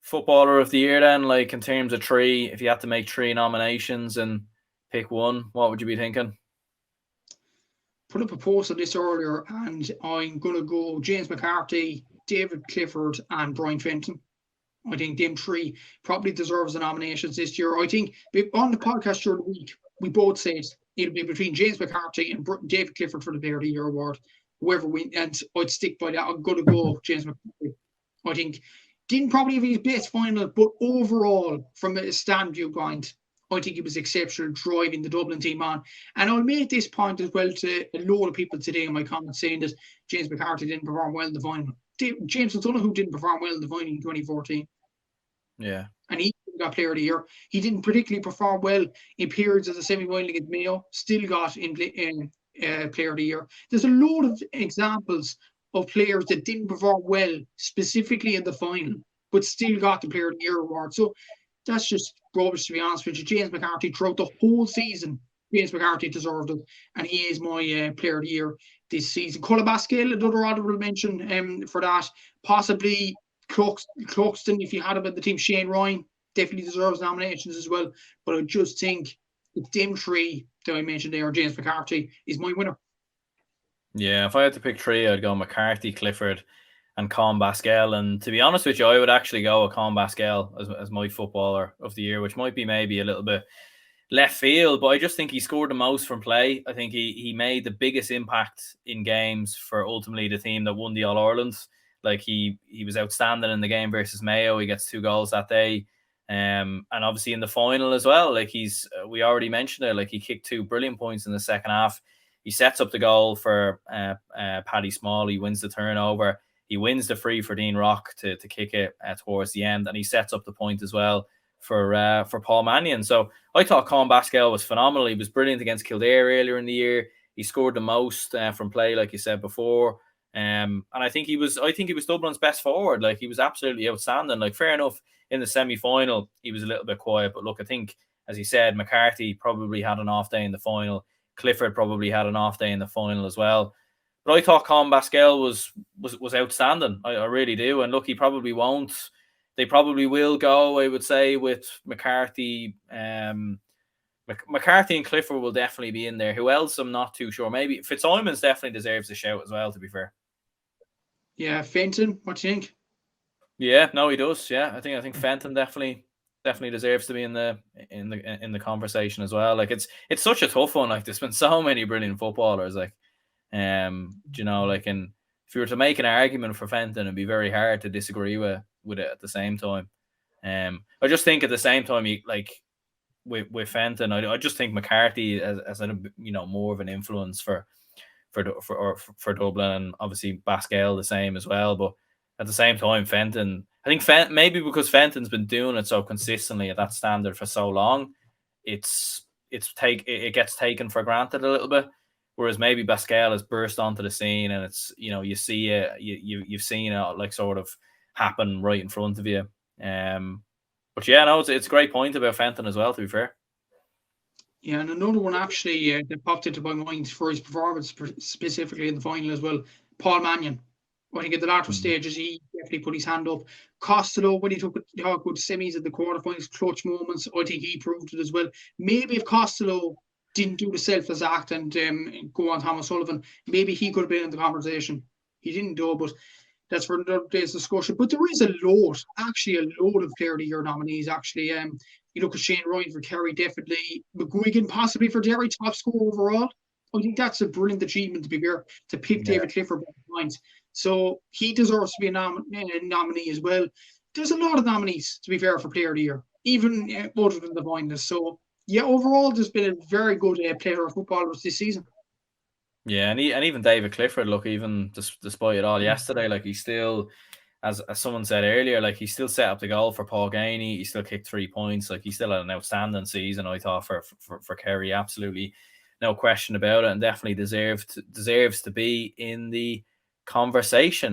footballer of the year then, like in terms of three, if you had to make three nominations and pick one, what would you be thinking? Put up a post on this earlier, and I'm going to go James McCarthy, David Clifford, and Brian Fenton. I think them three probably deserves the nominations this year. I think on the podcast during the week, we both said it'll be between James McCarthy and David Clifford for the Player of the Year award. Whoever wins, and I'd stick by that. I'm going to go James McCarthy. I think didn't probably have his best final, but overall, from a stand viewpoint, I think he was exceptional driving the Dublin team on. And I'll make this point as well to a lot of people today in my comments saying that James McCarthy didn't perform well in the final. James O'Donoghue didn't perform well in the final in 2014. Yeah. And he got Player of the Year. He didn't particularly perform well in periods of the semi-final against Mayo. Still got in Player of the Year. There's a load of examples of players that didn't perform well, specifically in the final, but still got the Player of the Year award. So that's just rubbish, to be honest with you. James McCarthy, throughout the whole season, James McCarthy deserved it, and he is my Player of the Year this season. Colin Basquel, another honourable mention for that. Possibly Cluxton, if you had him in the team. Shane Ryan definitely deserves nominations as well. But I just think the them three that I mentioned there, James McCarthy, is my winner. Yeah, if I had to pick three, I'd go McCarthy, Clifford, and Colin Basquel. And to be honest with you, I would actually go with Colin Basquel as my footballer of the year, which might be maybe a little bit left field, but I just think he scored the most from play. I think he made the biggest impact in games for ultimately the team that won the All-Ireland. Like he was outstanding in the game versus Mayo. He gets 2 goals that day. And obviously in the final as well, like we already mentioned it, like he kicked 2 brilliant points in the second half. He sets up the goal for Paddy Small. He wins the turnover. He wins the free for Dean Rock to kick it towards the end, and he sets up the point as well for Paul Mannion. So I thought Colin Basquel was phenomenal. He was brilliant against Kildare earlier in the year. He scored the most from play, like you said before. And I think he was Dublin's best forward. Like he was absolutely outstanding. Like fair enough, in the semi-final he was a little bit quiet, but look, I think as he said, McCarthy probably had an off day in the final. Clifford probably had an off day in the final as well. But I thought Colin Basquel was outstanding. I really do. And look, he probably won't. They probably will go, I would say, with McCarthy. McCarthy and Clifford will definitely be in there. Who else? I'm not too sure. Maybe Fitzsimons definitely deserves a shout as well, to be fair. Yeah, Fenton, what do you think? Yeah, no, he does. Yeah, I think Fenton definitely deserves to be in the conversation as well. Like it's such a tough one. Like there's been so many brilliant footballers. Like, like, and if you were to make an argument for Fenton, it'd be very hard to disagree with it at the same time. I just think at the same time, with Fenton, I just think McCarthy as a more of an influence for Dublin, and obviously Basquel the same as well. But at the same time, Fenton, I think maybe because Fenton's been doing it so consistently at that standard for so long, it gets taken for granted a little bit. Whereas maybe Basquel has burst onto the scene, and it's you see it, you've seen it like sort of happen right in front of you. But yeah, no, it's a great point about Fenton as well, to be fair. Yeah, and another one actually that popped into my mind for his performance, specifically in the final as well, Paul Mannion. I think at the latter stages, he definitely put his hand up. Costello, when he took good semis at the quarterfinals, clutch moments, I think he proved it as well. Maybe if Costello didn't do the selfless act and go on Thomas Sullivan, maybe he could have been in the conversation. He didn't do, but that's for another day's discussion. But there is a load of Player of the Year nominees, actually. You look at Shane Ryan for Kerry, definitely. McGuigan possibly for Derry, top scorer overall. I think that's a brilliant achievement, to be fair, to pick David Clifford by points. So he deserves to be a nominee as well. There's a lot of nominees, to be fair, for Player of the Year, even other than the finalists. So, yeah, overall, there's been a very good player of footballers this season. Yeah, and even David Clifford, look, even despite it all yesterday, like he still, as someone said earlier, like he still set up the goal for Paul Gainey. He still kicked 3 points. Like he still had an outstanding season, I thought, for Kerry. Absolutely no question about it, and definitely deserves to be in the conversation.